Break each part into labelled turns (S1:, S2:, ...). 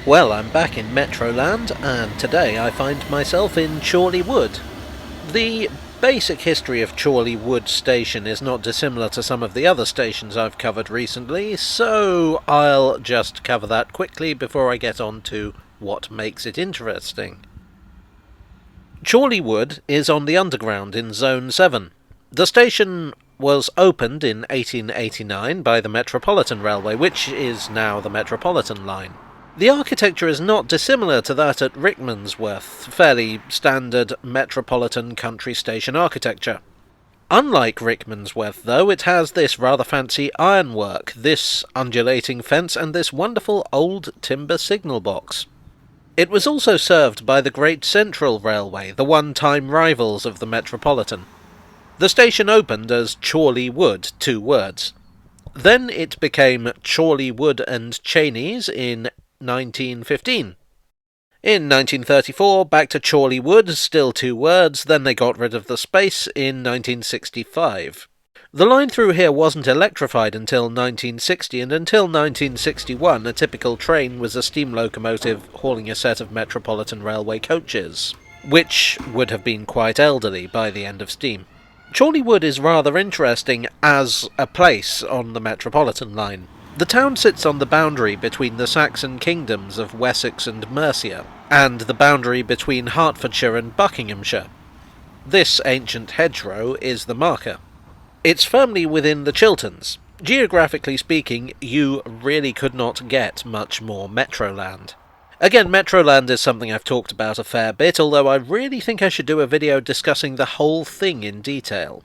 S1: Well, I'm back in Metroland, and today I find myself in Chorley Wood. The basic history of Chorley Wood Station is not dissimilar to some of the other stations I've covered recently, so I'll just cover that quickly before I get on to what makes it interesting. Chorley Wood is on the Underground in Zone 7. The station was opened in 1889 by the Metropolitan Railway, which is now the Metropolitan Line. The architecture is not dissimilar to that at Rickmansworth, fairly standard metropolitan country station architecture. Unlike Rickmansworth, though, it has this rather fancy ironwork, this undulating fence, and this wonderful old timber signal box. It was also served by the Great Central Railway, the one-time rivals of the Metropolitan. The station opened as Chorley Wood, 2 words. Then it became Chorley Wood and Cheney's in 1915. In 1934, back to Chorley Wood, still 2 words, then they got rid of the space in 1965. The line through here wasn't electrified until 1960, and until 1961 a typical train was a steam locomotive hauling a set of Metropolitan Railway coaches, which would have been quite elderly by the end of steam. Chorley Wood is rather interesting as a place on the Metropolitan line. The town sits on the boundary between the Saxon kingdoms of Wessex and Mercia, and the boundary between Hertfordshire and Buckinghamshire. This ancient hedgerow is the marker. It's firmly within the Chilterns. Geographically speaking, you really could not get much more Metroland. Again, Metroland is something I've talked about a fair bit, although I really think I should do a video discussing the whole thing in detail.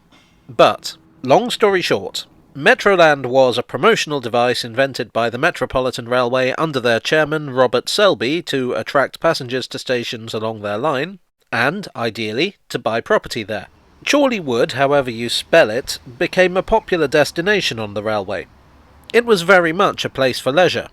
S1: But, long story short, Metroland was a promotional device invented by the Metropolitan Railway under their chairman Robert Selby to attract passengers to stations along their line, and, ideally, to buy property there. Chorley Wood, however you spell it, became a popular destination on the railway. It was very much a place for leisure.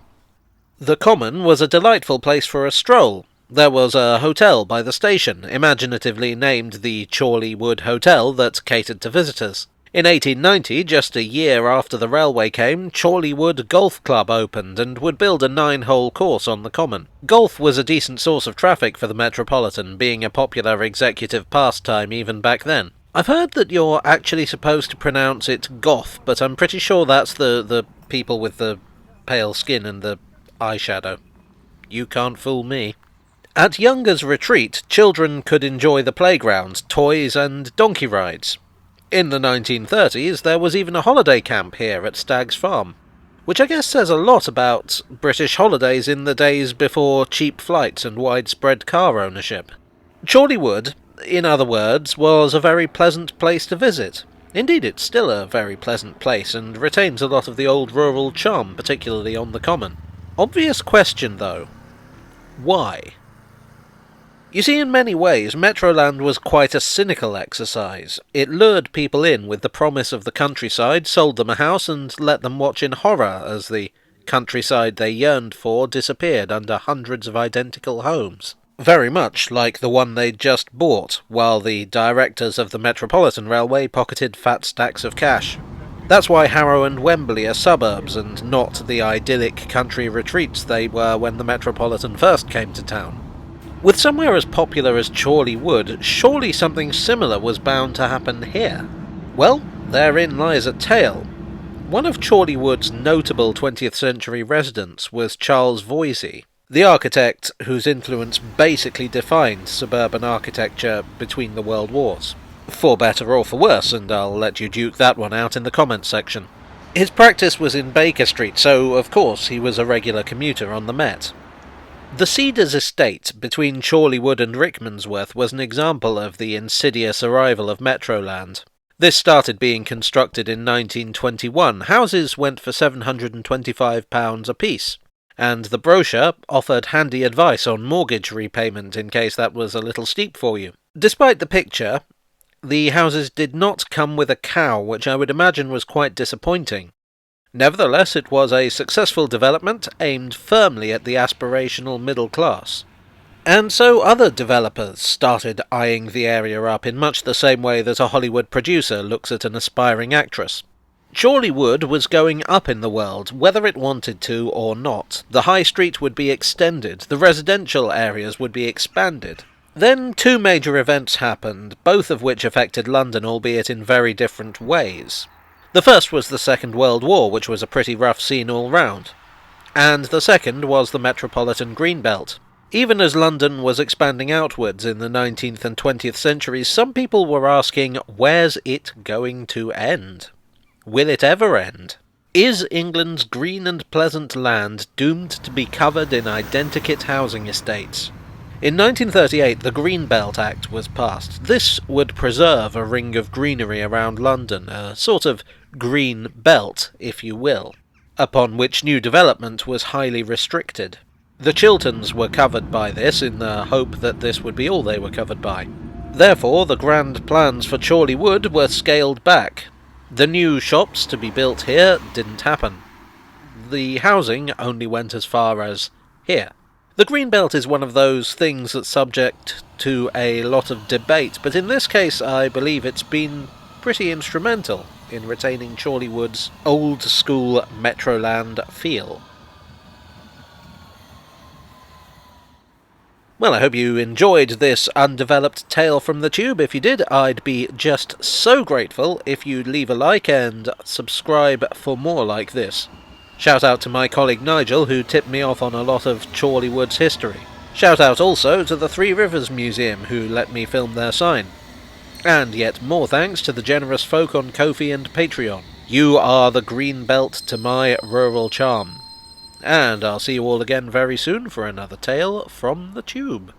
S1: The Common was a delightful place for a stroll. There was a hotel by the station, imaginatively named the Chorley Wood Hotel, that catered to visitors. In 1890, just a year after the railway came, Chorley Wood Golf Club opened and would build a 9-hole course on the Common. Golf was a decent source of traffic for the Metropolitan, being a popular executive pastime even back then. I've heard that you're actually supposed to pronounce it goth, but I'm pretty sure that's the people with the pale skin and the eyeshadow. You can't fool me. At Younger's Retreat, children could enjoy the playground, toys and donkey rides. In the 1930s, there was even a holiday camp here at Stagg's Farm, which I guess says a lot about British holidays in the days before cheap flights and widespread car ownership. Chorley Wood, in other words, was a very pleasant place to visit. Indeed, it's still a very pleasant place and retains a lot of the old rural charm, particularly on the Common. Obvious question, though. Why? You see, in many ways, Metroland was quite a cynical exercise. It lured people in with the promise of the countryside, sold them a house, and let them watch in horror as the countryside they yearned for disappeared under hundreds of identical homes. Very much like the one they'd just bought, while the directors of the Metropolitan Railway pocketed fat stacks of cash. That's why Harrow and Wembley are suburbs, and not the idyllic country retreats they were when the Metropolitan first came to town. With somewhere as popular as Chorley Wood, surely something similar was bound to happen here. Well, therein lies a tale. One of Chorley Wood's notable 20th century residents was Charles Voysey, the architect whose influence basically defined suburban architecture between the world wars. For better or for worse, and I'll let you duke that one out in the comments section. His practice was in Baker Street, so of course he was a regular commuter on the Met. The Cedars estate between Chorley Wood and Rickmansworth was an example of the insidious arrival of Metroland. This started being constructed in 1921. Houses went for £725 apiece, and the brochure offered handy advice on mortgage repayment in case that was a little steep for you. Despite the picture, the houses did not come with a cow, which I would imagine was quite disappointing. Nevertheless, it was a successful development aimed firmly at the aspirational middle class. And so other developers started eyeing the area up in much the same way that a Hollywood producer looks at an aspiring actress. Chorley Wood was going up in the world, whether it wanted to or not. The high street would be extended, the residential areas would be expanded. Then two major events happened, both of which affected London, albeit in very different ways. The first was the Second World War, which was a pretty rough scene all round. And the second was the Metropolitan Greenbelt. Even as London was expanding outwards in the 19th and 20th centuries, some people were asking, where's it going to end? Will it ever end? Is England's green and pleasant land doomed to be covered in identikit housing estates? In 1938, the Greenbelt Act was passed. This would preserve a ring of greenery around London, a sort of green belt, if you will, upon which new development was highly restricted. The Chilterns were covered by this in the hope that this would be all they were covered by. Therefore, the grand plans for Chorley Wood were scaled back. The new shops to be built here didn't happen. The housing only went as far as here. The Greenbelt is one of those things that's subject to a lot of debate, but in this case I believe it's been pretty instrumental in retaining Chorley Wood's old-school Metroland feel. Well, I hope you enjoyed this undeveloped tale from the tube. If you did, I'd be just so grateful if you'd leave a like and subscribe for more like this. Shout out to my colleague Nigel, who tipped me off on a lot of Chorley Wood's history. Shout out also to the Three Rivers Museum, who let me film their sign. And yet more thanks to the generous folk on Ko-fi and Patreon. You are the green belt to my rural charm. And I'll see you all again very soon for another tale from the tube.